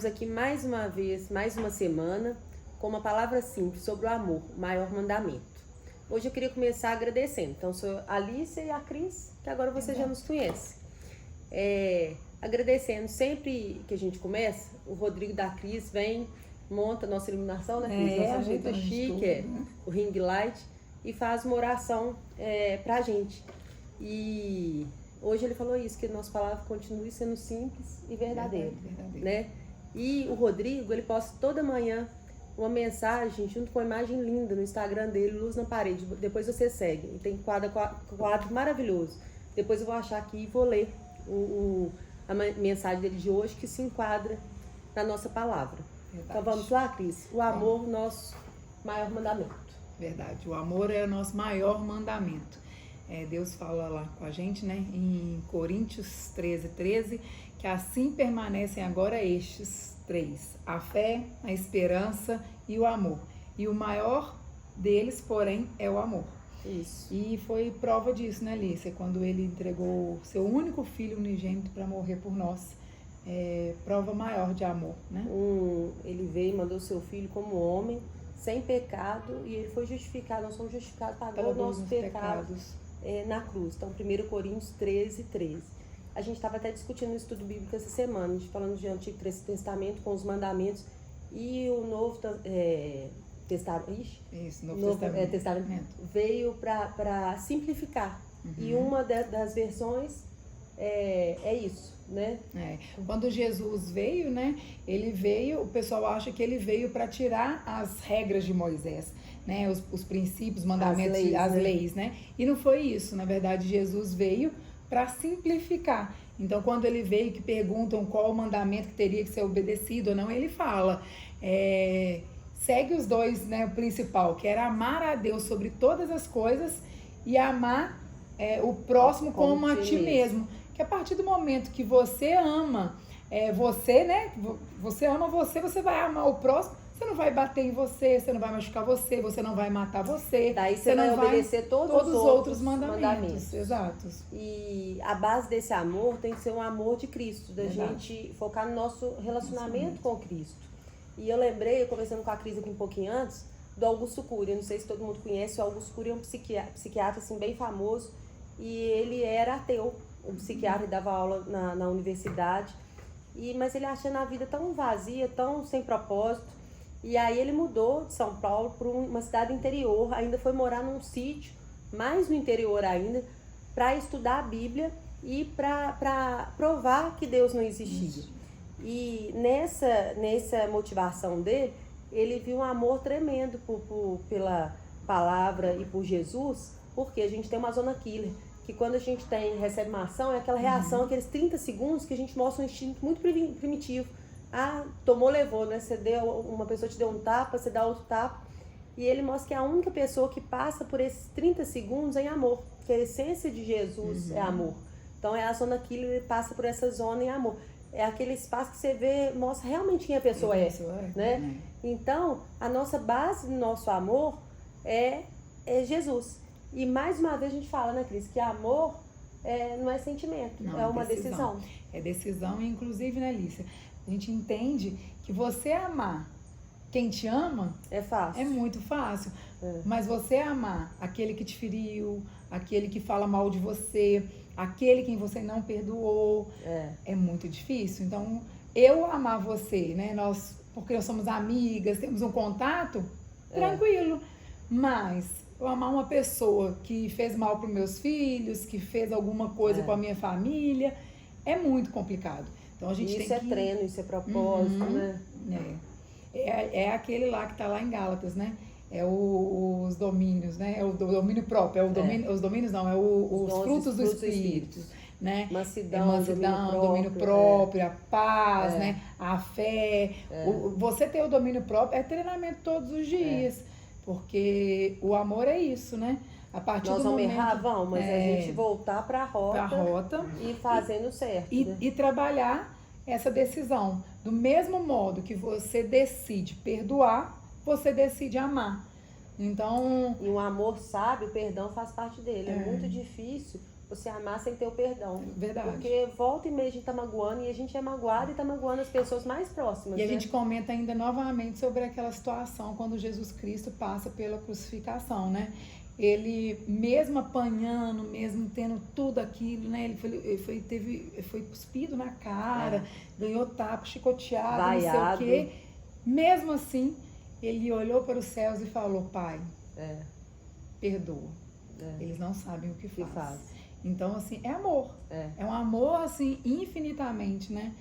Estaremos aqui mais uma vez, mais uma semana, com uma palavra simples sobre o amor, o maior mandamento. Hoje eu queria começar agradecendo. Então, sou a Alice e a Cris, que agora você já nos conhece. Agradecendo, sempre que a gente começa, o Rodrigo da Cris vem, monta a nossa iluminação, né, Cris? Nossa, muito chique, o ring light, e faz uma oração pra gente. E hoje ele falou isso, que a nossa palavra continue sendo simples e verdadeira, né? E o Rodrigo, ele posta toda manhã uma mensagem junto com uma imagem linda no Instagram dele, Luz na Parede. Depois você segue. E tem quadro maravilhoso. Depois eu vou achar aqui e vou ler a mensagem dele de hoje, que se enquadra na nossa palavra. Verdade. Então vamos lá, Cris? O amor, nosso maior mandamento. Verdade. O amor é o nosso maior mandamento. Deus fala lá com a gente, né, em Coríntios 13:13, que assim permanecem agora estes três: a fé, a esperança e o amor. E o maior deles, porém, é o amor. Isso. E foi prova disso, né, Lícia? Quando ele entregou seu único filho unigênito para morrer por nós. Prova maior de amor, né? Ele veio e mandou seu filho como homem, sem pecado, e ele foi justificado. Nós somos justificados, pagou os nossos pecados. Na cruz. Então, 1 Coríntios 13:13. A gente estava até discutindo no estudo bíblico essa semana, a gente falando de Antigo Testamento com os mandamentos e o Novo Testamento. Novo Testamento veio para simplificar. Uhum. E uma das versões é isso, né? Quando Jesus veio, né? Ele veio, o pessoal acha que ele veio para tirar as regras de Moisés, né? Os princípios, mandamentos, as leis, né? E não foi isso. Na verdade, Jesus veio para simplificar. Então, quando ele veio, que perguntam qual o mandamento que teria que ser obedecido ou não, ele fala, segue os dois, né? O principal, que era amar a Deus sobre todas as coisas e amar o próximo como a ti mesmo. Que a partir do momento que você ama você, né? Você ama você vai amar o próximo. Você não vai bater em você não vai machucar você não vai matar você. Daí você vai obedecer todos os outros mandamentos. Exatos. E a base desse amor tem que ser um amor de Cristo, da gente focar no nosso relacionamento com Cristo. E eu lembrei, eu conversando com a Cris aqui um pouquinho antes, do Augusto Cury. Eu não sei se todo mundo conhece, o Augusto Cury é um psiquiatra assim, bem famoso, e ele era ateu, um psiquiatra, e dava aula na universidade, mas ele achando a vida tão vazia, tão sem propósito. E aí ele mudou de São Paulo para uma cidade interior, ainda foi morar num sítio, mais no interior ainda, para estudar a Bíblia e para provar que Deus não existia. Isso. E nessa motivação dele, ele viu um amor tremendo pela palavra e por Jesus, porque a gente tem uma zona killer, que quando a gente recebe uma ação, é aquela reação, aqueles 30 segundos que a gente mostra um instinto muito primitivo. Tomou, levou, né? Uma pessoa te deu um tapa, você dá outro tapa. E ele mostra que a única pessoa que passa por esses 30 segundos é em amor. Que a essência de Jesus é amor. Então a zona killer, ele passa por essa zona em amor. É aquele espaço que você vê, mostra realmente quem a pessoa né? Então, a nossa base do nosso amor é Jesus. E mais uma vez a gente fala, né, Cris, que amor não é sentimento, é uma decisão. É decisão, inclusive, né, Lícia? A gente entende que você amar quem te ama é fácil. É muito fácil. Mas você amar aquele que te feriu, aquele que fala mal de você, aquele quem você não perdoou, é muito difícil. Então, eu amar você, né? Porque nós somos amigas, temos um contato, tranquilo. Mas eu amar uma pessoa que fez mal para os meus filhos, que fez alguma coisa com a minha família, é muito complicado. Então, a gente isso treino, isso é propósito, né? É aquele lá que está lá em Gálatas, né? Os domínios, né? É o domínio próprio. Os domínios não, os frutos do Espírito. Né? Mansidão, domínio próprio, a paz, né? A fé. Você ter o domínio próprio é treinamento todos os dias. Porque o amor é isso, né? A partir Nós do vamos momento, errar, mas a gente voltar para a rota e fazendo certo. E trabalhar essa decisão. Do mesmo modo que você decide perdoar, você decide amar. Então... E um amor sábio, o perdão faz parte dele. É muito difícil você amar sem ter o perdão. Verdade. Porque volta e meia a gente tá magoando, e a gente é magoado e tá magoando as pessoas mais próximas. E a né? gente comenta ainda novamente sobre aquela situação quando Jesus Cristo passa pela crucificação, né? Ele, mesmo apanhando, mesmo tendo tudo aquilo, né? Ele foi cuspido na cara, ganhou tapa, chicoteado, Vaiado. não sei o quê. Mesmo assim, ele olhou para os céus e falou: Pai, perdoa. Eles não sabem o que faz. Então, assim, é amor. É um amor, assim, infinitamente, né?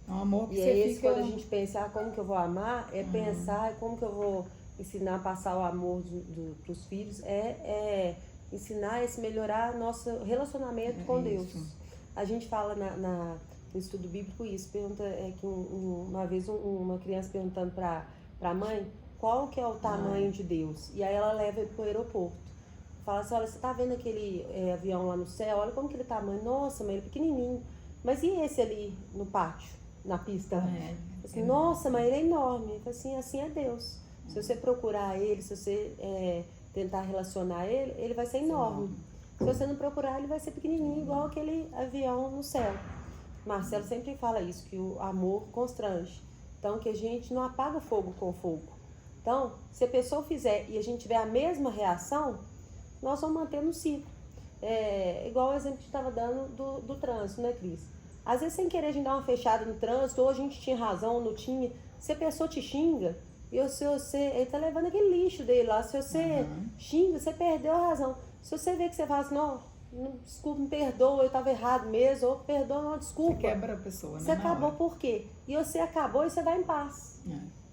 É um amor que e você é esse, fica... quando a gente pensa, como que eu vou amar, pensar como que eu vou ensinar a passar o amor para os filhos, ensinar a melhorar nosso relacionamento com Deus. A gente fala no estudo bíblico isso, pergunta que uma vez uma criança perguntando para a mãe qual que é o tamanho de Deus, e aí ela leva ele para o aeroporto. Fala assim, olha, você tá vendo aquele avião lá no céu, olha como que ele tá, mãe, nossa, mas ele é pequenininho, mas e esse ali no pátio, na pista? Assim, nossa, mas ele é enorme. Assim é Deus. Se você procurar ele, se você tentar relacionar ele vai ser enorme. Se você não procurar, ele vai ser pequenininho, igual aquele avião no céu. Marcelo sempre fala isso, que o amor constrange. Então, que a gente não apaga fogo com fogo. Então, se a pessoa fizer e a gente tiver a mesma reação, nós vamos manter no ciclo. Igual o exemplo que a gente estava dando do trânsito, né, Cris? Às vezes, sem querer, a gente dá uma fechada no trânsito, ou a gente tinha razão, ou não tinha. Se a pessoa te xinga, ele tá levando aquele lixo dele lá. Se você xinga, você perdeu a razão. Se você vê que você fala assim, não, desculpa, me perdoa, eu estava errado mesmo, ou perdoa, não, desculpa. Você quebra a pessoa, né? Você acabou por quê? E você acabou e você vai em paz.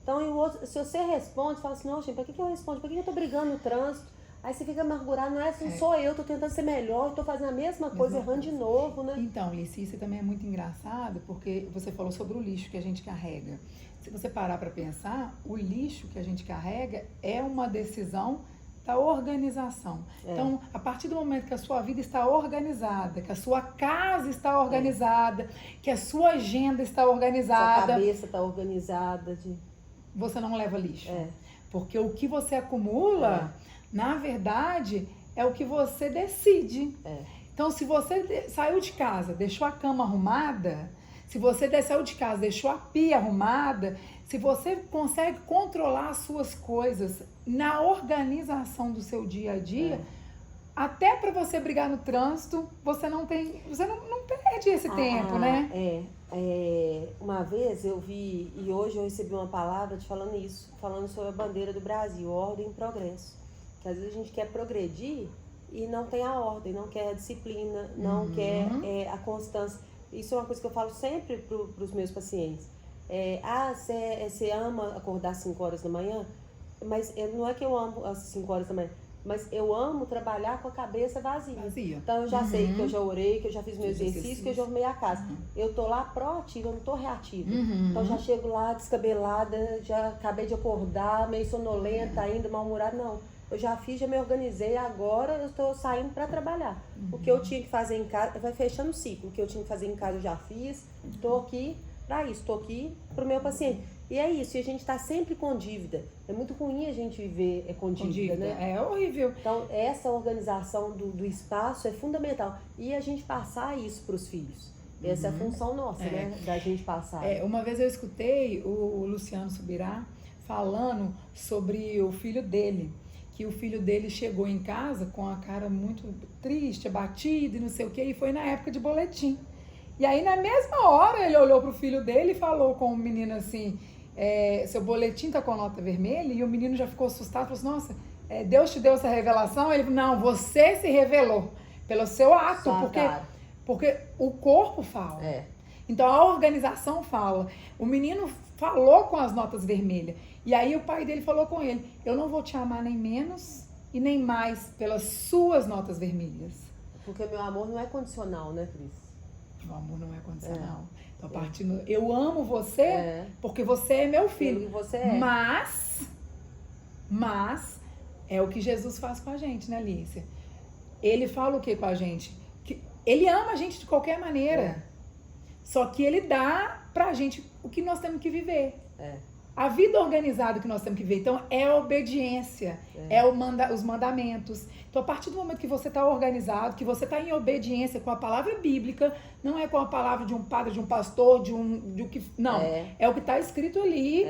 Então, e o outro, se você responde, fala assim, não, gente, pra que eu respondo? Pra que eu tô brigando no trânsito? Aí você fica amargurado, não é assim, sou eu, tô tentando ser melhor, tô fazendo a mesma coisa, errando de novo, né? Então, Lici, isso também é muito engraçado, porque você falou sobre o lixo que a gente carrega. Se você parar para pensar, o lixo que a gente carrega é uma decisão da organização. Então, a partir do momento que a sua vida está organizada, que a sua casa está organizada, que a sua agenda está organizada... Sua cabeça está organizada. Você não leva lixo. Porque o que você acumula... Na verdade, é o que você decide. Então, se você saiu de casa, deixou a cama arrumada, se você saiu de casa, deixou a pia arrumada, se você consegue controlar as suas coisas na organização do seu dia a dia, até para você brigar no trânsito, você não perde esse tempo, né? Uma vez eu vi, e hoje eu recebi uma palavra falando sobre a bandeira do Brasil, ordem e progresso. Que às vezes a gente quer progredir e não tem a ordem, não quer a disciplina, não quer a constância. Isso é uma coisa que eu falo sempre para os meus pacientes. Você ama acordar às 5 horas da manhã? Mas não é que eu amo às 5 horas da manhã, mas eu amo trabalhar com a cabeça vazia. Então eu já sei que eu já orei, que eu já fiz meu exercício, que eu já arrumei a casa. Eu tô lá proativa, eu não tô reativa. Então já chego lá descabelada, já acabei de acordar, meio sonolenta ainda, mal-humorada, não. Eu já fiz, já me organizei, agora eu estou saindo para trabalhar. O que eu tinha que fazer em casa, vai fechando o ciclo. O que eu tinha que fazer em casa eu já fiz, estou aqui para isso, estou aqui para o meu paciente. E é isso, e a gente está sempre com dívida. É muito ruim a gente viver com dívida, né? É horrível. Então, essa organização do espaço é fundamental. E a gente passar isso para os filhos. Essa é a função nossa, né? Da gente passar. Uma vez eu escutei o Luciano Subirá falando sobre o filho dele. Que o filho dele chegou em casa com a cara muito triste, abatida e não sei o que, e foi na época de boletim. E aí, na mesma hora, ele olhou pro filho dele e falou com o menino assim, seu boletim tá com nota vermelha, e o menino já ficou assustado, falou assim, nossa, Deus te deu essa revelação? Ele falou, não, você se revelou pelo seu ato, porque o corpo fala. Então, a organização fala. O menino falou com as notas vermelhas. E aí o pai dele falou com ele, eu não vou te amar nem menos e nem mais pelas suas notas vermelhas. Porque meu amor não é condicional, né, Cris? O amor não é condicional. Então, partindo, eu amo você porque você é meu filho. Pelo que você é. Mas é o que Jesus faz com a gente, né, Lícia? Ele fala o que com a gente? Que ele ama a gente de qualquer maneira. Só que ele dá pra gente o que nós temos que viver. A vida organizada que nós temos que ver, então, é a obediência, os mandamentos. Então, a partir do momento que você está organizado, que você está em obediência com a palavra bíblica, não é com a palavra de um padre, de um pastor, de um que... Não, é o que está escrito ali,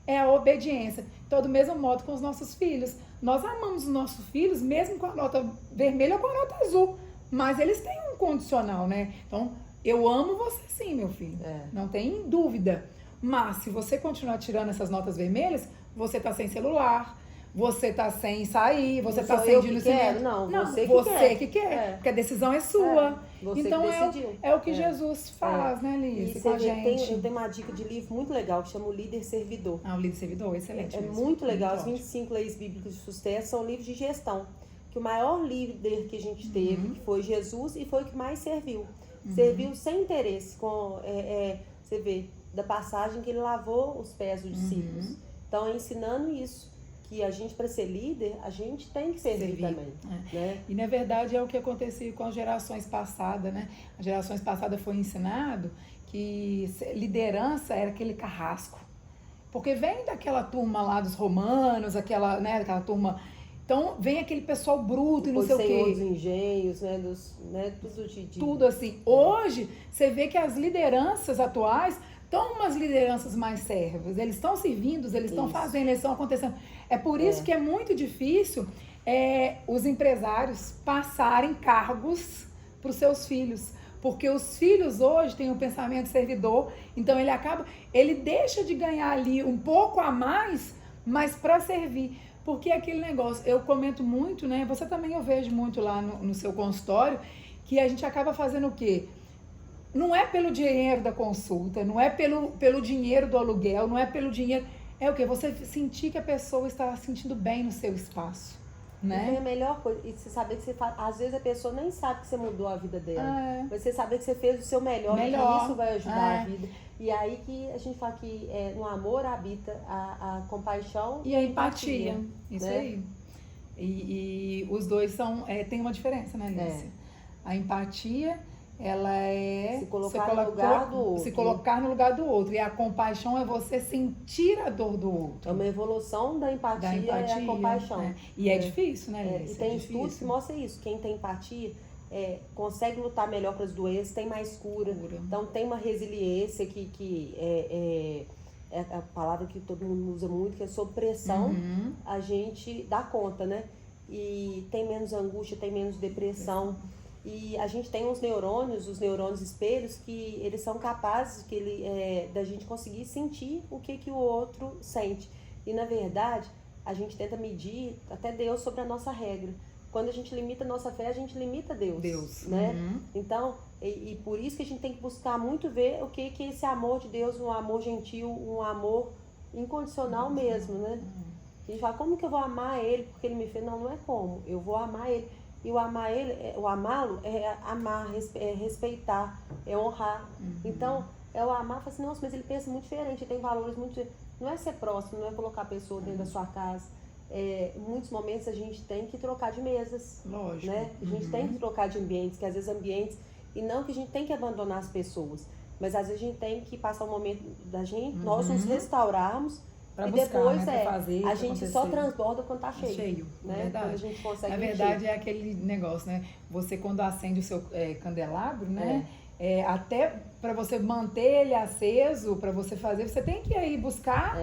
é a obediência. Então, do mesmo modo com os nossos filhos. Nós amamos os nossos filhos, mesmo com a nota vermelha ou com a nota azul, mas eles têm um condicional, né? Então, eu amo você sim, meu filho, não tem dúvida. Mas, se você continuar tirando essas notas vermelhas, você tá sem celular, você tá sem sair, você tá sem ir no cinema. Não, você que quer. Porque a decisão é sua. Você então, que decidiu. É o que Jesus faz, né, Liz? Com a gente. Eu tenho uma dica de livro muito legal, que chama O Líder Servidor. O Líder Servidor, excelente. É muito legal. As 25 leis bíblicas de sucesso são livros de gestão. Que o maior líder que a gente teve, que foi Jesus, e foi o que mais serviu. Serviu sem interesse. Você vê, da passagem que ele lavou os pés dos discípulos. Então, ensinando isso, que a gente, para ser líder, a gente tem que servir também. Né? E, na verdade, é o que acontecia com as gerações passadas, né? As gerações passadas foi ensinado que liderança era aquele carrasco. Porque vem daquela turma lá dos romanos, aquela turma... Então, vem aquele pessoal bruto e não sei o quê. Dos engenhos, Tudo assim. Hoje, você vê que as lideranças atuais estão umas lideranças mais sérvias. Eles estão servindo, eles estão fazendo, eles estão acontecendo. É por isso que é muito difícil os empresários passarem cargos para os seus filhos. Porque os filhos hoje têm um pensamento servidor, então ele deixa de ganhar ali um pouco a mais, mas para servir. Porque é aquele negócio, eu comento muito, né? Você também eu vejo muito lá no seu consultório, que a gente acaba fazendo o quê? Não é pelo dinheiro da consulta, não é pelo dinheiro do aluguel, não é pelo dinheiro... É o quê? Você sentir que a pessoa está se sentindo bem no seu espaço, né? É a melhor coisa. E você saber que às vezes a pessoa nem sabe que você mudou a vida dela. Mas você saber que você fez o seu melhor. E que isso vai ajudar a vida. E aí que a gente fala que no amor habita a compaixão e a empatia. Isso aí. E os dois tem uma diferença, né, Alice? A empatia, ela é se colocar no lugar do outro. Se colocar no lugar do outro. E a compaixão é você sentir a dor do outro. É uma evolução da empatia e a compaixão. E é difícil, né, Alice? E tem estudos que mostram isso. Quem tem empatia consegue lutar melhor com as doenças, tem mais cura. Então tem uma resiliência que é a palavra que todo mundo usa muito, que é sob pressão, a gente dá conta, né? E tem menos angústia, tem menos depressão. E a gente tem os neurônios espelhos, que eles são capazes da gente conseguir sentir o que o outro sente. E na verdade, a gente tenta medir até Deus sobre a nossa regra. Quando a gente limita a nossa fé, a gente limita Deus. Né? Então, e por isso que a gente tem que buscar muito ver o que é esse amor de Deus, um amor gentil, um amor incondicional mesmo, né? A gente fala, como que eu vou amar ele porque ele me fez? Não é como. Eu vou amar ele. E o amá-lo é amar, é respeitar, é honrar. Então, é o amar, fala assim, nossa, mas ele pensa muito diferente, ele tem valores muito diferentes. Não é ser próximo, não é colocar a pessoa dentro da sua casa. Em muitos momentos a gente tem que trocar de mesas. Lógico. Né? A gente tem que trocar de ambientes, que às vezes ambientes, e não que a gente tem que abandonar as pessoas, mas às vezes a gente tem que passar um momento da gente, nós nos restaurarmos, pra e buscar, depois né, pra fazer, a gente só transborda quando tá cheio. Né? Verdade. Quando a gente consegue. Na verdade, é aquele negócio, né? Você quando acende o seu candelabro, né? Até para você manter ele aceso, para você fazer, você tem que ir buscar,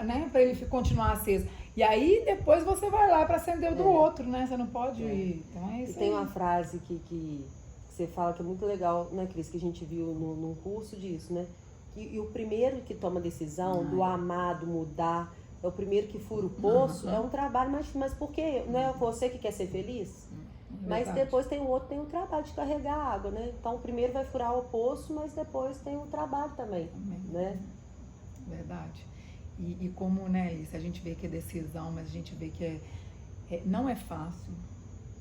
né? Para ele continuar aceso. E aí depois você vai lá para acender o do outro, né? Você não pode ir. Então é isso. E tem uma frase que você fala que é muito legal, né, Cris, que a gente viu num curso disso, né? E o primeiro que toma a decisão do amar, do mudar, é o primeiro que fura o poço, é um trabalho mais difícil. Mas por quê? Não é você que quer ser feliz? Mas depois tem o outro, tem o trabalho de carregar a água, né? Então o primeiro vai furar o poço, mas depois tem o trabalho também, né? Verdade. E como, né, Alice, a gente vê que é decisão, mas a gente vê que não é fácil.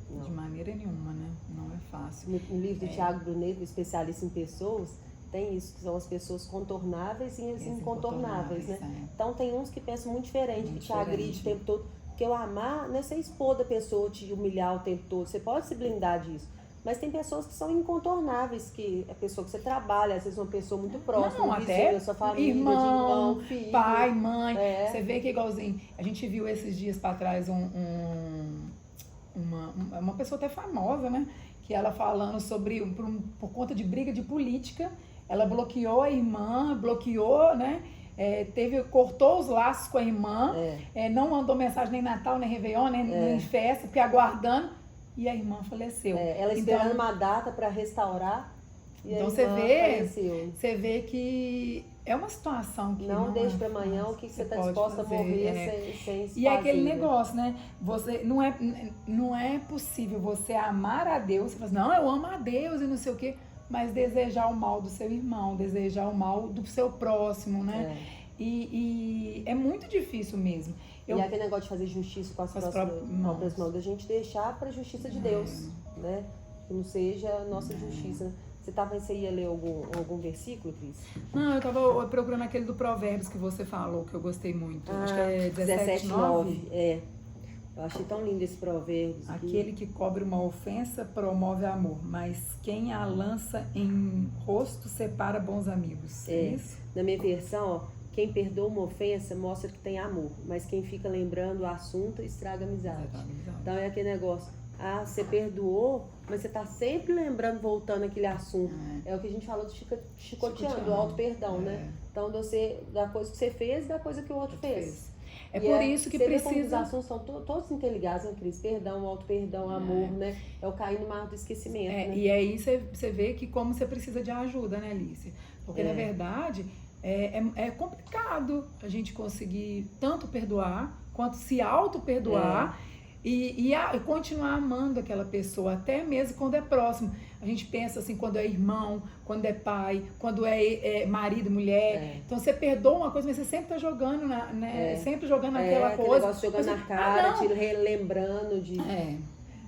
Não. De maneira nenhuma, né? Não é fácil. No livro do Thiago Brunet, especialista em pessoas, tem isso, que são as pessoas contornáveis e as incontornáveis, né? Então tem uns que pensam muito diferente, que te agride o tempo todo. Porque o amar não é você expor da pessoa, te humilhar o tempo todo. Você pode se blindar disso. Mas tem pessoas que são incontornáveis, que a pessoa que você trabalha, às vezes uma pessoa muito próxima, Não, um até vizinho da sua família, de irmão, filho. Pai, mãe. É. Você vê que é igualzinho. A gente viu esses dias pra trás uma pessoa até famosa, né? Que ela falando sobre, por conta de briga de política, ela bloqueou a irmã, bloqueou, né? Cortou os laços com a irmã, não mandou mensagem nem Natal, nem Réveillon, nem festa, porque aguardando. E a irmã faleceu. Ela esperando uma data para restaurar. E então você vê que é uma situação que não deixe para amanhã o que você está disposta a morrer sem E é aquele negócio, né? Você não é possível você amar a Deus. Você fala assim, não, eu amo a Deus e não sei o quê, mas desejar o mal do seu irmão, desejar o mal do seu próximo, né? E é muito difícil mesmo. E aquele negócio de fazer justiça com as próprias mãos, da gente deixar para a justiça de Deus, né? Que não seja a nossa justiça. Você ia ler algum versículo, Cris? Não, eu estava procurando aquele do Provérbios que você falou, que eu gostei muito. Acho que é 17:9. Eu achei tão lindo esse provérbio. Aquele que cobre uma ofensa promove amor, mas quem a lança em rosto separa bons amigos. É isso? Na minha versão, quem perdoa uma ofensa mostra que tem amor, mas quem fica lembrando o assunto estraga a amizade. Então é aquele negócio, você perdoou, mas você está sempre lembrando, voltando aquele assunto. É o que a gente falou do chicoteando, do auto-perdão, né? Então da coisa que você fez e da coisa que o outro fez. É por isso que precisa... Os assuntos são todos interligados, né, Cris? Perdão, auto-perdão, amor, né? É o cair no mar do esquecimento, né? E aí você vê que como você precisa de ajuda, né, Alice? Porque, na verdade... É complicado a gente conseguir tanto perdoar, quanto se auto-perdoar e continuar amando aquela pessoa, até mesmo quando é próximo. A gente pensa assim, quando é irmão, quando é pai, quando é marido, mulher. Então você perdoa uma coisa, mas você sempre tá jogando, sempre jogando aquela coisa. Negócio jogando na cara, te relembrando de...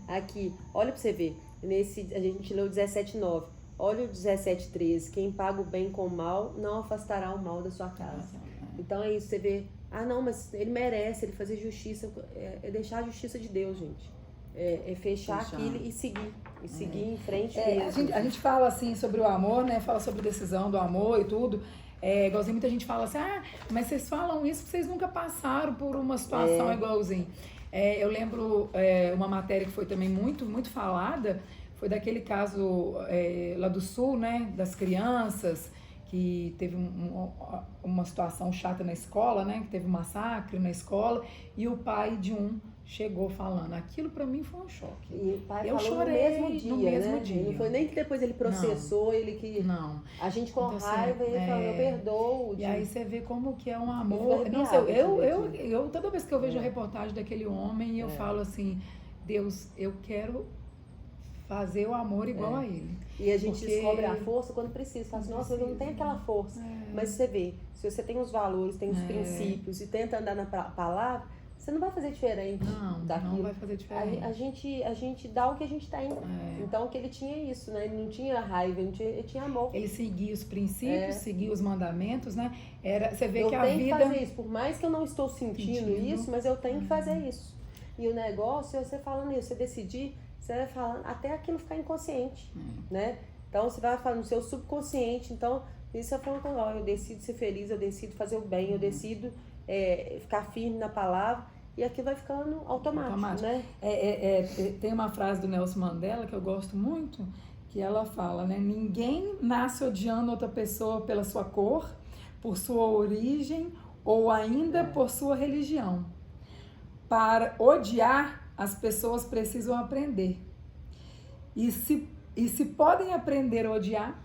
Aqui, olha pra você ver, a gente leu 17:9. Olha o 17:13, quem paga o bem com o mal, não afastará o mal da sua casa. Então é isso, você vê, não, mas ele merece, ele fazer justiça, é deixar a justiça de Deus, gente. É fechar aquilo e seguir em frente mesmo. A gente fala assim sobre o amor, né? Fala sobre decisão do amor e tudo. Igualzinho, muita gente fala assim, mas vocês falam isso porque vocês nunca passaram por uma situação igualzinho. Eu lembro uma matéria que foi também muito, muito falada, foi daquele caso lá do Sul, né, das crianças, que teve uma situação chata na escola, né, que teve um massacre na escola, e o pai de um chegou falando. Aquilo pra mim foi um choque. E o pai eu falou chorei no mesmo dia. Não foi nem que depois ele processou, Não. A gente com raiva, ele falou, eu perdoo. E aí você vê como que é um amor. Não sei, eu toda vez que eu vejo a reportagem daquele homem, eu falo assim, Deus, eu quero fazer o amor igual a ele. E a gente descobre a força quando precisa. Fala assim, nossa, eu não tenho aquela força. Mas você vê, se você tem os valores, tem os princípios e tenta andar na palavra, você não vai fazer diferente daquilo. Não vai fazer diferente. A gente dá o que a gente tem. Então, que ele tinha isso, né? Ele não tinha raiva, ele tinha amor. Ele seguia os princípios, seguia os mandamentos, né? Você vê que a vida... Eu tenho que fazer isso. Por mais que eu não estou sentindo isso, mas eu tenho que fazer isso. E o negócio é você falando isso, você decidir, você vai falando até aquilo ficar inconsciente, né? Então, você vai falando no seu subconsciente. Então, isso você falando, eu decido ser feliz, eu decido fazer o bem, eu decido ficar firme na palavra. E aquilo vai ficando automático. Né? Tem uma frase do Nelson Mandela que eu gosto muito, que ela fala, né? Ninguém nasce odiando outra pessoa pela sua cor, por sua origem ou ainda por sua religião. Para odiar, as pessoas precisam aprender. E se podem aprender a odiar,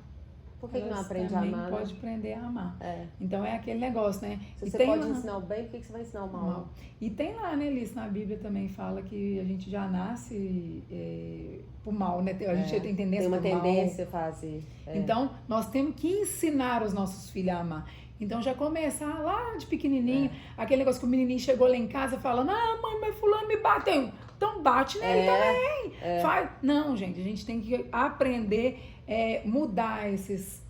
por que não aprende a amar? Pode aprender a amar. Então é aquele negócio, né? Se você pode ensinar o bem, por que você vai ensinar o mal? E tem lá, né, Alice, na Bíblia também fala que a gente já nasce pro mal, né? A gente tem tendência a fazer. Então, nós temos que ensinar os nossos filhos a amar. Então já começar lá de pequenininho, aquele negócio que o menininho chegou lá em casa falando, mãe, mas fulano me bateu. Então bate nele também. Faz. Não, gente, a gente tem que aprender, mudar esses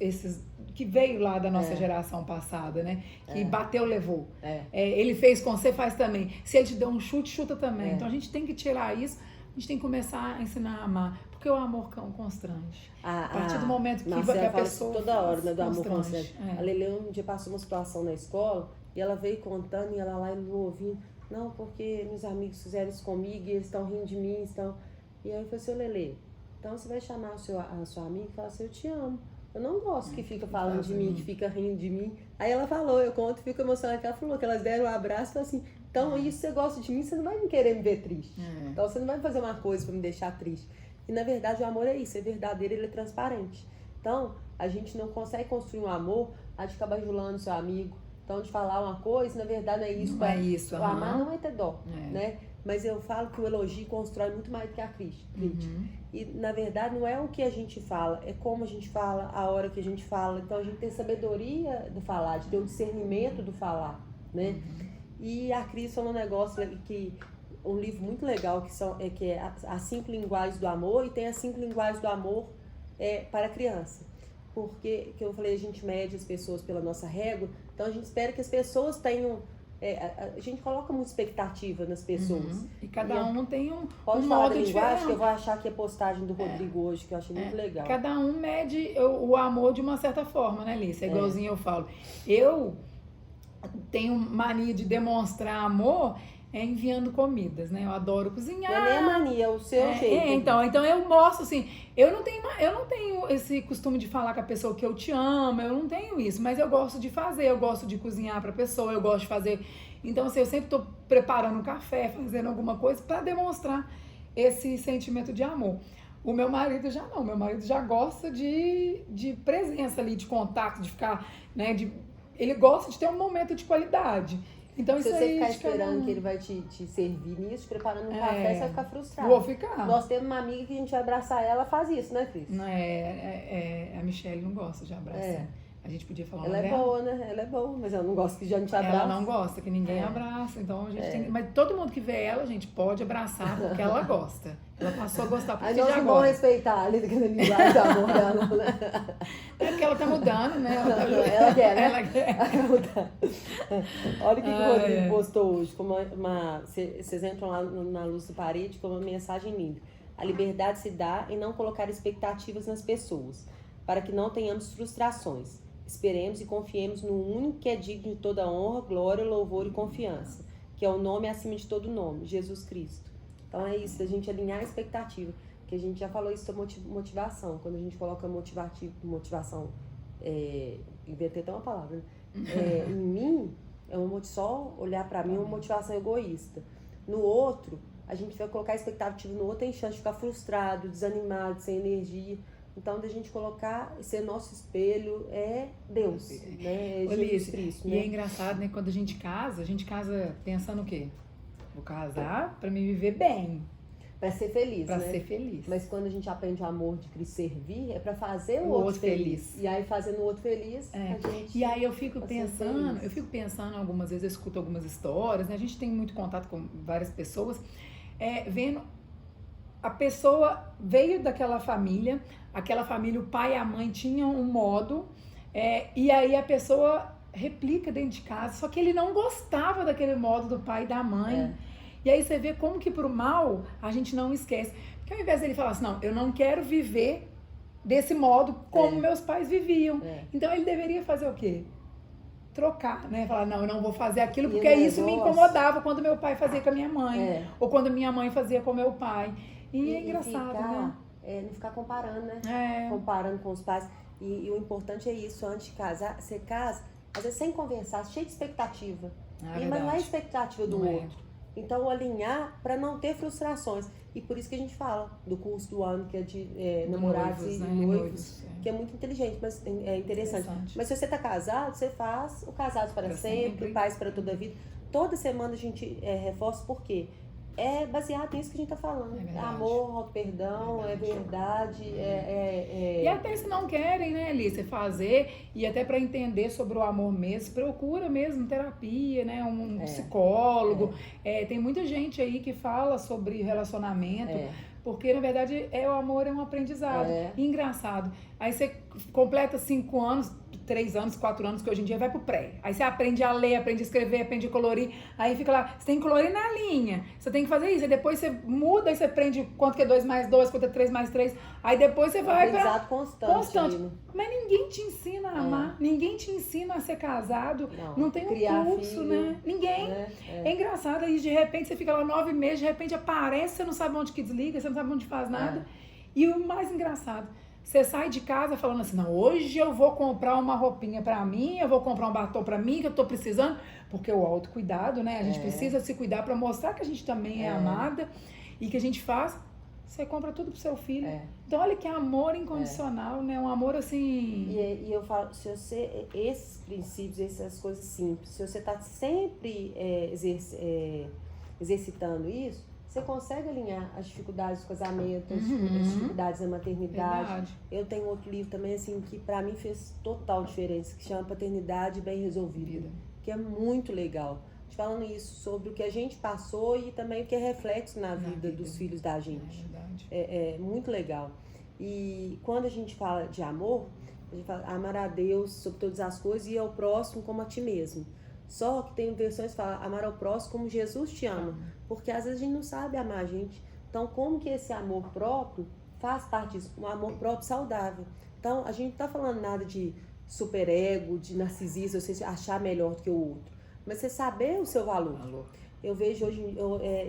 que veio lá da nossa geração passada, né? Que bateu, levou. Ele fez com você, faz também. Se ele te deu um chute, chuta também. Então a gente tem que tirar isso gente tem que começar a ensinar a amar. Porque o amor constrange. A partir do momento que a pessoa... toda hora, né, do amor constrange. A Lele um dia passou uma situação na escola e ela veio contando e ela lá no ouvindo, não, porque meus amigos fizeram isso comigo e eles estão rindo de mim, estão... E aí eu falei assim, Lele, então você vai chamar a sua amiga e falar assim, eu te amo. Eu não gosto que fica falando de mim, que fica rindo de mim. Aí ela falou, eu conto, fico emocionada, que ela falou que elas deram um abraço e falou assim, então isso você gosta de mim, você não vai me querer me ver triste. Então você não vai fazer uma coisa pra me deixar triste. E na verdade o amor é isso, é verdadeiro, ele é transparente. Então a gente não consegue construir um amor de ficar bajulando seu amigo, então de falar uma coisa, na verdade não é isso. Não é isso. O amar não é ter dó, né? Mas eu falo que o elogio constrói muito mais do que a crítica. E na verdade não é o que a gente fala, é como a gente fala, a hora que a gente fala. Então a gente tem sabedoria do falar, de ter o discernimento do falar, né? E a Cris falou um negócio que... um livro muito legal que é as 5 linguagens do amor, e tem as 5 linguagens do amor para a criança. Porque, que eu falei, a gente mede as pessoas pela nossa régua, então a gente espera que as pessoas tenham... a gente coloca muita expectativa nas pessoas. E cada um tem pode um falar modo da linguagem, diferente. que eu vou achar que é postagem do Rodrigo hoje, que eu achei muito legal. Cada um mede o amor de uma certa forma, né, Lícia? É igualzinho eu falo. Eu tenho mania de demonstrar amor enviando comidas, né? Eu adoro cozinhar. Não é nem a mania, é o seu jeito. Então eu mostro assim, eu não tenho esse costume de falar com a pessoa que eu te amo, eu não tenho isso, mas eu gosto de fazer, eu gosto de cozinhar pra pessoa, eu gosto de fazer. Então, assim, eu sempre tô preparando um café, fazendo alguma coisa pra demonstrar esse sentimento de amor. O meu marido já não, meu marido já gosta de presença ali, de contato, de ficar, né? Ele gosta de ter um momento de qualidade. Então, se isso você aí, ficar esperando que ele vai te servir nisso, preparando um café, você vai ficar frustrado. Vou ficar. Nós temos uma amiga que a gente vai abraçar ela, faz isso, né, Cris? A Michelle não gosta de abraçar. A gente podia falar ela é boa, né? Ela é boa, mas ela não gosta que já não te abraça. Ela não gosta que ninguém abraça, então a gente tem... Mas todo mundo que vê ela, a gente pode abraçar porque ela gosta. Ela passou a gostar porque já gosta. Aí nós não vamos respeitar ali daquela linguagem do amor dela, né? É porque ela tá mudando, né? Ela quer, né? Ela quer. Olha o que o Rodrigo postou hoje. Vocês entram lá na Luz do Parede com uma mensagem linda. A liberdade se dá em não colocar expectativas nas pessoas, para que não tenhamos frustrações. Esperemos e confiemos no único que é digno de toda honra, glória, louvor e confiança, que é o nome acima de todo nome, Jesus Cristo. Então é isso, a gente alinhar a expectativa, que a gente já falou isso da motivação, quando a gente coloca motivação, inventei até uma palavra, né? Em mim, só olhar pra mim é uma motivação egoísta. No outro, a gente vai colocar a expectativa no outro, tem chance de ficar frustrado, desanimado, sem energia. Então, da gente colocar, ser nosso espelho é Deus, né? É Jesus Cristo, né? E é engraçado, né? Quando a gente casa pensando o quê? Vou casar pra me viver bem. Pra ser feliz, pra né? Pra ser feliz. Mas quando a gente aprende o amor de Cristo servir, é pra fazer o outro feliz. E aí, fazendo o outro feliz, a gente... E aí eu fico pensando algumas vezes, eu escuto algumas histórias, né? A gente tem muito contato com várias pessoas, vendo... A pessoa veio daquela família, o pai e a mãe tinham um modo, e aí a pessoa replica dentro de casa, só que ele não gostava daquele modo do pai e da mãe. E aí você vê como que pro mal a gente não esquece. Porque ao invés dele falar assim, não, eu não quero viver desse modo como meus pais viviam. Então ele deveria fazer o quê? Trocar, né? Falar, não, eu não vou fazer aquilo porque isso me incomodava quando meu pai fazia com a minha mãe. Ou quando minha mãe fazia com meu pai. E é engraçado, né? Não ficar comparando, né? Comparando com os pais. E o importante é isso, antes de casar, você casa, às vezes sem conversar, cheio de expectativa. Mas não é a expectativa do outro. Então, alinhar para não ter frustrações. E por isso que a gente fala do curso do ano, que é de namorados e noivos, que é muito inteligente, mas é interessante. Mas se você está casado, você faz o casados para sempre, pais para toda a vida. Toda semana a gente reforça, por quê? É baseado nisso que a gente tá falando. Amor, auto-perdão, é verdade. E até se não querem, né, Alice, fazer, e até para entender sobre o amor mesmo, procura mesmo terapia, né, um psicólogo. Tem muita gente aí que fala sobre relacionamento, porque na verdade o amor é um aprendizado. E engraçado. Aí você completa 5 anos, 3 anos, 4 anos, que hoje em dia vai pro pré. Aí você aprende a ler, aprende a escrever, aprende a colorir. Aí fica lá, você tem que colorir na linha. Você tem que fazer isso. Aí depois você muda e você aprende quanto que é 2 mais 2, quanto é 3 mais 3. Aí depois você vai pra... Aprendizado constante. Mas ninguém te ensina a amar. Ninguém te ensina a ser casado. Não tem um curso, filho, né? Ninguém. É engraçado. Aí de repente você fica lá 9 meses, de repente aparece, você não sabe onde que desliga, você não sabe onde faz nada. E o mais engraçado, você sai de casa falando assim, não, hoje eu vou comprar uma roupinha pra mim, eu vou comprar um batom pra mim, que eu tô precisando, porque o autocuidado, né? A gente precisa se cuidar pra mostrar que a gente também é amada e que a gente faz. Você compra tudo pro seu filho. Então, olha que amor incondicional, né? Um amor assim... E eu falo, se você... Esses princípios, essas coisas simples, se você tá sempre exercitando isso, você consegue alinhar as dificuldades do casamento, as dificuldades da maternidade. Verdade. Eu tenho outro livro também, assim, que pra mim fez total diferença, que chama Paternidade Bem Resolvida, que é muito legal. Falando isso, sobre o que a gente passou e também o que é reflexo na vida dos filhos da gente. É muito legal. E quando a gente fala de amor, a gente fala amar a Deus sobre todas as coisas e ao próximo como a ti mesmo. Só que tem versões que falam amar ao próximo como Jesus te ama. Porque às vezes a gente não sabe amar a gente. Então, como que esse amor próprio faz parte disso? Um amor próprio saudável. Então, a gente não está falando nada de superego, de narcisismo, você achar melhor do que o outro. Mas você saber o seu valor. Eu vejo hoje,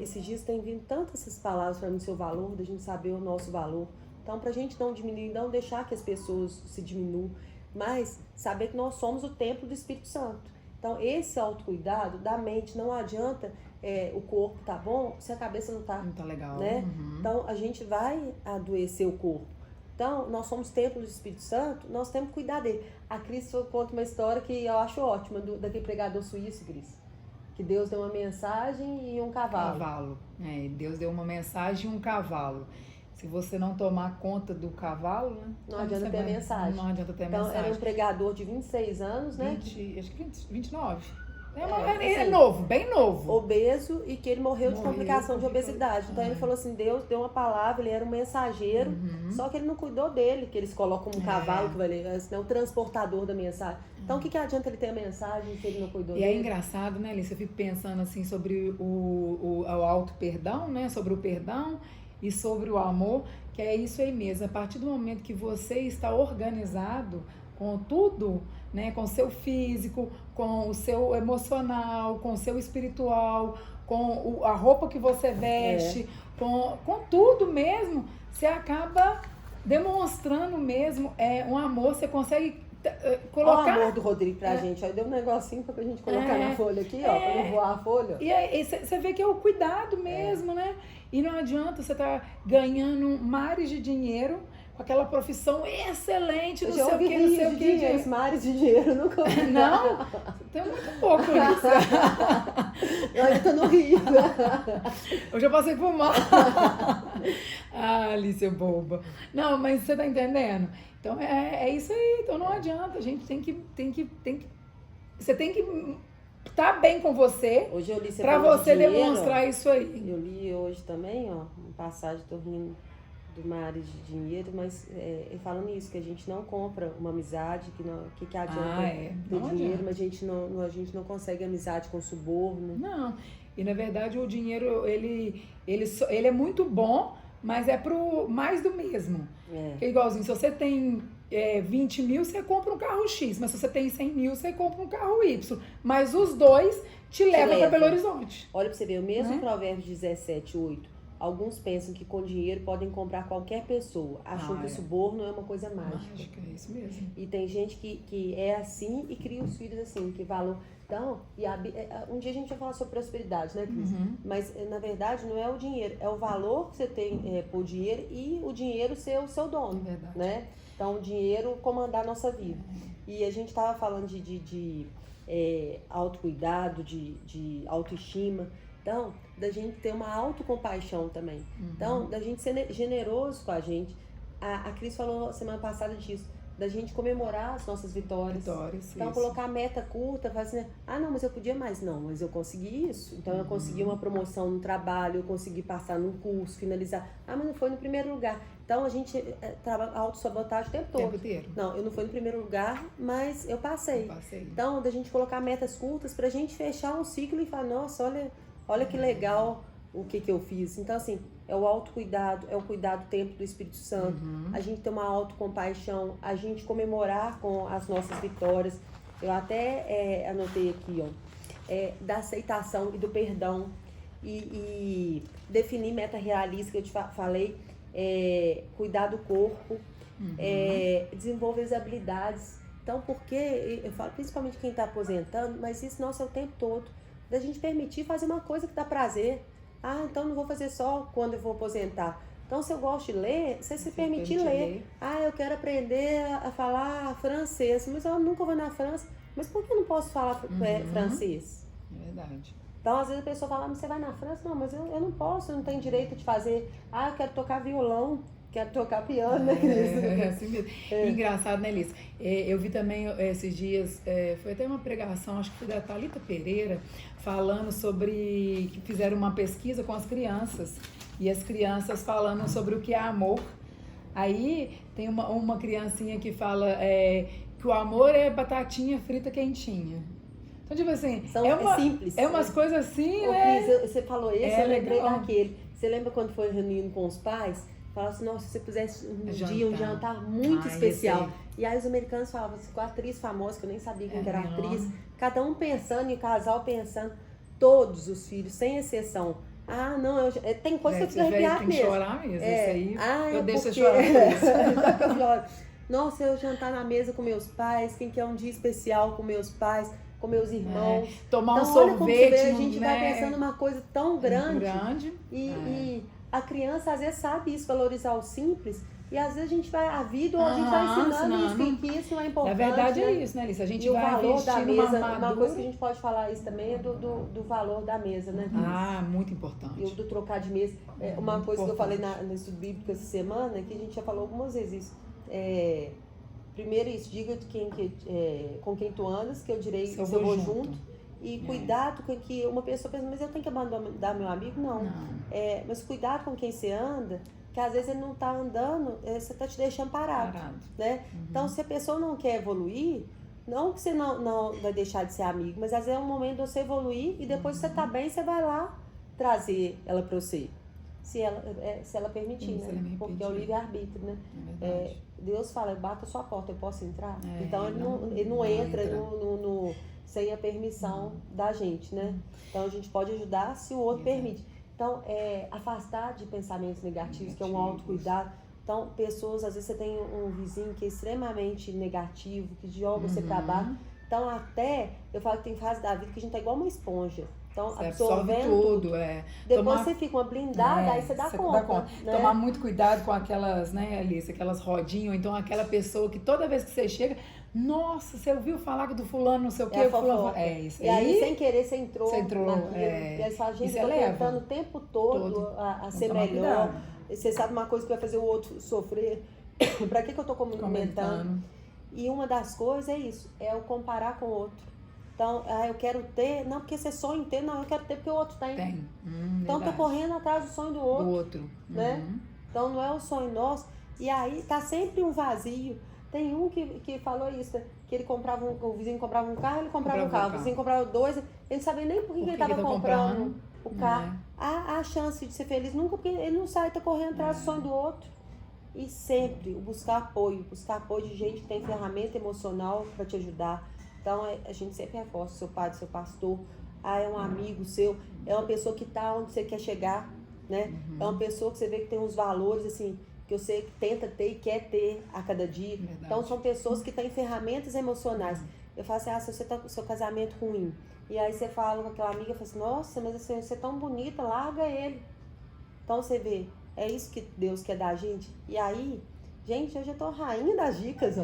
esses dias tem vindo tantas essas palavras para mim, o seu valor, da gente saber o nosso valor. Então, pra gente não diminuir, não deixar que as pessoas se diminuam, mas saber que nós somos o templo do Espírito Santo. Então, esse autocuidado da mente, não adianta o corpo tá bom se a cabeça não tá legal. Né? Então, a gente vai adoecer o corpo. Então, nós somos templo do Espírito Santo, nós temos que cuidar dele. A Cris conta uma história que eu acho ótima, daquele pregador suíço, Cris. Que Deus deu uma mensagem e um cavalo. Deus deu uma mensagem e um cavalo. Se você não tomar conta do cavalo, né? Não adianta ter a mensagem. Não adianta ter a mensagem. Então, era um pregador de 26 anos, né? Acho que 29. É novo, bem novo. Obeso e que ele morreu de complicação de obesidade. Então ele falou assim, Deus deu uma palavra, ele era um mensageiro, só que ele não cuidou dele, que eles colocam um cavalo que vai ler, assim, o transportador da mensagem. Então o que adianta ele ter a mensagem se ele não cuidou dele? E é engraçado, né, Alice? Eu fico pensando assim sobre o auto-perdão, né? Sobre o perdão e sobre o amor, que é isso aí mesmo. A partir do momento que você está organizado com tudo, né, com o seu físico, com o seu emocional, com o seu espiritual, com a roupa que você veste, com tudo mesmo, você acaba demonstrando mesmo um amor, você consegue colocar... Olha o amor do Rodrigo pra gente, aí deu um negocinho pra gente colocar na folha aqui, ó, pra não voar a folha. E aí você vê que é o cuidado mesmo, né? E não adianta você tá ganhando mares de dinheiro, com aquela profissão excelente, não sei o que, não sei o que. Dinheiro, mares de dinheiro, nunca ouvi. Não? Tem muito pouco isso. Eu tô no Rio. Eu já passei por mal. Alice é boba. Não, mas você tá entendendo? Então é isso aí. Então não adianta. A gente tem que você tem que estar bem com você. Hoje eu li pra você demonstrar isso aí. Eu li hoje também, ó, uma passagem, tô rindo do Mares de Dinheiro, mas falando isso, que a gente não compra uma amizade, que adianta ter dinheiro, mas a gente não consegue amizade com suborno. Não, e na verdade o dinheiro, ele é muito bom, mas é pro mais do mesmo. É igualzinho, se você tem 20 mil, você compra um carro X, mas se você tem 100 mil, você compra um carro Y. Mas os dois te levam para Belo Horizonte. Olha pra você ver, o mesmo Provérbios 17:8. Alguns pensam que com dinheiro podem comprar qualquer pessoa. Acham que o suborno é uma coisa mágica. É isso mesmo. E tem gente que é assim e cria os filhos assim, que valor. Então, um dia a gente vai falar sobre prosperidade, né, Cris? Mas, na verdade, não é o dinheiro, é o valor que você tem por dinheiro e o dinheiro ser o seu dono, né? Então, o dinheiro comandar a nossa vida. E a gente estava falando de autocuidado, de autoestima. Então, da gente ter uma autocompaixão também. Então, da gente ser generoso com a gente. A Cris falou semana passada disso. da gente comemorar as nossas vitórias. Então, isso. colocar meta curta, fazer assim, não, mas eu podia mais. Não, mas eu consegui isso. Então, eu consegui uma promoção no trabalho, eu consegui passar num curso, finalizar. Mas não foi no primeiro lugar. Então, a gente trabalha autossabotagem o tempo todo. O tempo inteiro. Não, eu não fui no primeiro lugar, mas eu passei. Então, da gente colocar metas curtas pra gente fechar um ciclo e falar, nossa, olha que legal o que eu fiz. Então, assim, é o autocuidado, é o cuidado do templo do Espírito Santo, a gente ter uma autocompaixão, a gente comemorar com as nossas vitórias. Eu até anotei aqui, da aceitação e do perdão e definir meta realista, que eu te falei, cuidar do corpo, desenvolver as habilidades. Então, porque, eu falo principalmente quem está aposentando, mas isso nosso é o tempo todo, da gente permitir fazer uma coisa que dá prazer. Então não vou fazer só quando eu vou aposentar. Então, se eu gosto de ler, você se permitir ler. Eu quero aprender a falar francês, mas eu nunca vou na França. Mas por que eu não posso falar francês? É verdade. Então, às vezes a pessoa fala, mas você vai na França? Não, mas eu não posso, eu não tenho direito de fazer. Eu quero tocar violão, quero tocar piano, né, Cris? Assim mesmo. Engraçado, né, Liz? Eu vi também esses dias, foi até uma pregação, acho que foi da Thalita Pereira, falando sobre que fizeram uma pesquisa com as crianças. E as crianças falando sobre o que é amor. Aí tem uma criancinha que fala que o amor é batatinha frita quentinha. Então, tipo assim, simples. É umas coisas assim, Ô, né? Cris, você falou isso, eu lembrei legal. daquele. Você lembra quando foi reunindo com os pais? Falava assim, nossa, se você fizesse um jantar muito especial. E aí os americanos falavam assim, com a atriz famosa, que eu nem sabia quem era a atriz, cada um pensando e o casal pensando, todos os filhos, sem exceção. Não, tem coisa que eu preciso arrepiar mesmo. Tem que chorar mesmo, isso aí eu deixo porque... chorar por isso. Nossa, eu jantar na mesa com meus pais, quem quer um dia especial com meus pais, com meus irmãos. Tomar então, um sorvete, olha como a gente vai pensando uma coisa tão grande. E a criança às vezes sabe isso, valorizar o simples, e às vezes a gente vai, a vida, ou a gente vai ensinando que isso não é importante. Na verdade é isso, né, Alice? A gente e vai o valor da mesa, uma coisa que a gente gente pode falar isso também é do valor da mesa, né? Muito importante. E o do trocar de mesa. Uma coisa que eu falei no estudo bíblico essa semana, que a gente já falou algumas vezes isso. Primeiro isso, diga com quem tu andas, que eu direi se eu vou junto. E cuidado com que uma pessoa pensa, mas eu tenho que abandonar meu amigo? Não. Mas cuidado com quem você anda, que às vezes ele não está andando, você está te deixando parado. Né? Então, se a pessoa não quer evoluir, não que você não vai deixar de ser amigo, mas às vezes é um momento de você evoluir e depois que você está bem, você vai lá trazer ela para você. Se ela permitir, né? Porque é o livre-arbítrio, né? Deus fala, bata a sua porta, eu posso entrar? Então ele não entra sem a permissão da gente, né? Então a gente pode ajudar se o outro permite. Então, afastar de pensamentos negativos, que é um autocuidado. Então, pessoas, às vezes você tem um vizinho que é extremamente negativo, que joga você para baixo. Então, eu falo que tem fase da vida que a gente tá igual uma esponja. Então, você absorvendo tudo. Depois você fica uma blindada, aí você dá conta. Né? Tomar muito cuidado com aquelas, né, Alice, aquelas rodinhas, ou então aquela pessoa que toda vez que você chega, nossa, você ouviu falar do fulano, não sei o quê, isso aí. E aí, sem querer, você entrou naquilo. E aí você fala, gente, eu tô tentando o tempo todo a ser melhor. Você sabe uma coisa que vai fazer o outro sofrer. Pra que eu tô comentando? E uma das coisas é isso, é o comparar com o outro. Então, eu quero ter, não porque você sonha em ter, não, eu quero ter porque o outro tem. Então, tô correndo atrás do sonho do outro. Né? Então, não é o sonho nosso. E aí, tá sempre um vazio. Tem um que falou isso, que ele comprava o vizinho comprava um carro, ele comprava um carro. O vizinho comprava dois, ele não sabia nem por que ele estava comprando o carro. A chance de ser feliz nunca, porque ele não sai, tá correndo atrás do sonho do outro. E sempre buscar apoio de gente que tem ferramenta emocional para te ajudar. Então, a gente sempre reforça o seu pai, seu pastor, é um amigo seu, é uma pessoa que está onde você quer chegar, né? É uma pessoa que você vê que tem uns valores, assim, que você tenta ter e quer ter a cada dia. Verdade. Então, são pessoas que têm ferramentas emocionais. Eu falo assim, se você está com seu casamento ruim, e aí você fala com aquela amiga, fala assim, nossa, mas assim, você é tão bonita, larga ele. Então, você vê, é isso que Deus quer da gente. E aí... Gente, hoje eu tô rainha das dicas, ó.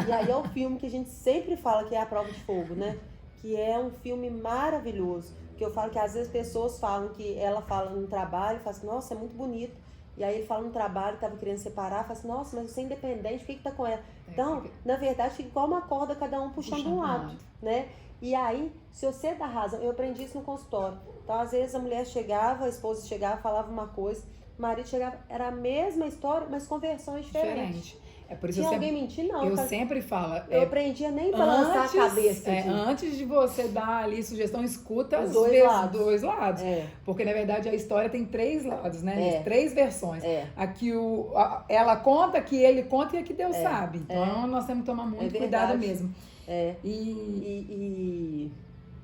E aí é o filme que a gente sempre fala que é A Prova de Fogo, né? Que é um filme maravilhoso. Que eu falo que às vezes pessoas falam que ela fala no trabalho, fala assim, nossa, é muito bonito. E aí ele fala no trabalho, tava querendo separar, fala assim, nossa, mas você é independente, por que tá com ela? É, Então, fica- na verdade, fica igual uma corda, cada um puxando um lado, né? E aí, se você dá razão, eu aprendi isso no consultório. Então, às vezes, a mulher chegava, a esposa chegava, falava uma coisa, o marido chegava, era a mesma história, mas com versões diferentes. É por isso Tinha eu alguém sempre, mentir? Não. eu sempre falo. Eu aprendi a nem balançar a cabeça. Antes de você dar ali sugestão, escuta Os os dois lados. lados. É. Porque, na verdade, a história tem 3 lados, né? É. 3 versões. É. Aqui ela conta, que ele conta e a que Deus sabe. Então, nós temos que tomar muito cuidado mesmo. E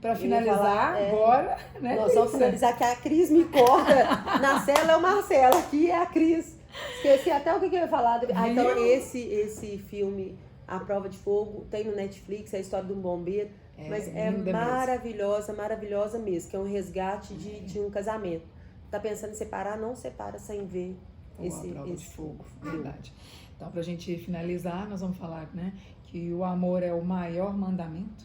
para finalizar, agora, né? Nós vamos finalizar que a Cris me corta. Na cela é o Marcelo, aqui é a Cris. Esqueci até o que eu ia falar. Então, esse filme, A Prova de Fogo, tem no Netflix, é a história de um bombeiro. Mas é maravilhosa, maravilhosa mesmo, que é um resgate de um casamento. Tá pensando em separar? Não separa sem ver esse Prova de Fogo, verdade. Então, pra gente finalizar, nós vamos falar, né, que o amor é o maior mandamento.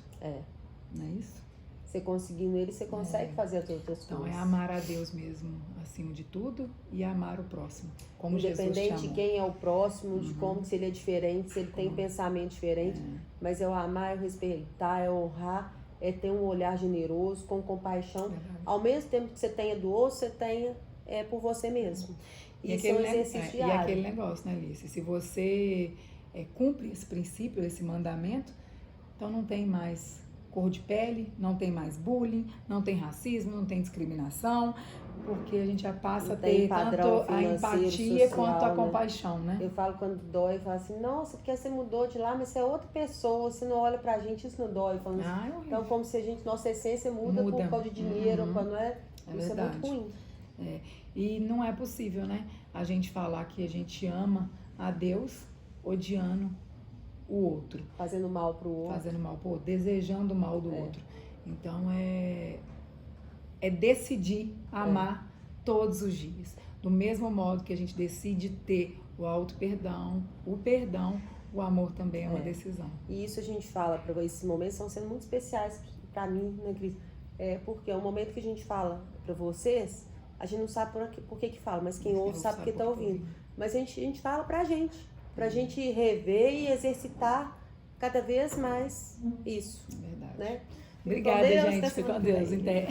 Não é isso? Você conseguindo ele, você consegue fazer as outras então, coisas. Então, é amar a Deus mesmo, acima de tudo, e amar o próximo, como Jesus te amou. Independente de quem é o próximo, de como, se ele é diferente, se ele tem pensamento diferente, mas é o amar, é o respeitar, é honrar, é ter um olhar generoso, com compaixão. Ao mesmo tempo que você tenha do outro, você tenha por você mesmo. E isso é um exercício diário. E aquele negócio, né, Alice? Se você cumpre esse princípio, esse mandamento, então não tem mais cor de pele, não tem mais bullying, não tem racismo, não tem discriminação, porque a gente já passa a ter tanto a empatia social, quanto a compaixão, né? Eu falo quando dói, eu falo assim, nossa, porque você mudou de lá, mas você é outra pessoa, você não olha pra gente, isso não dói. Então, como se nossa essência muda por causa de dinheiro, quando isso verdade. É muito ruim. E não é possível, né? A gente falar que a gente ama a Deus odiando o outro. Fazendo mal pro outro. Desejando o mal do outro. Então, é decidir amar todos os dias. Do mesmo modo que a gente decide ter o auto-perdão, o amor também é uma decisão. E isso a gente fala, para esses momentos estão sendo muito especiais para mim, né, Cris? Porque é um momento que a gente fala para vocês, a gente não sabe por que fala, mas quem ouve sabe porque está ouvindo. Mas a gente fala pra gente rever e exercitar cada vez mais isso. É verdade. Né? Obrigada, gente. Fique com Deus. Até.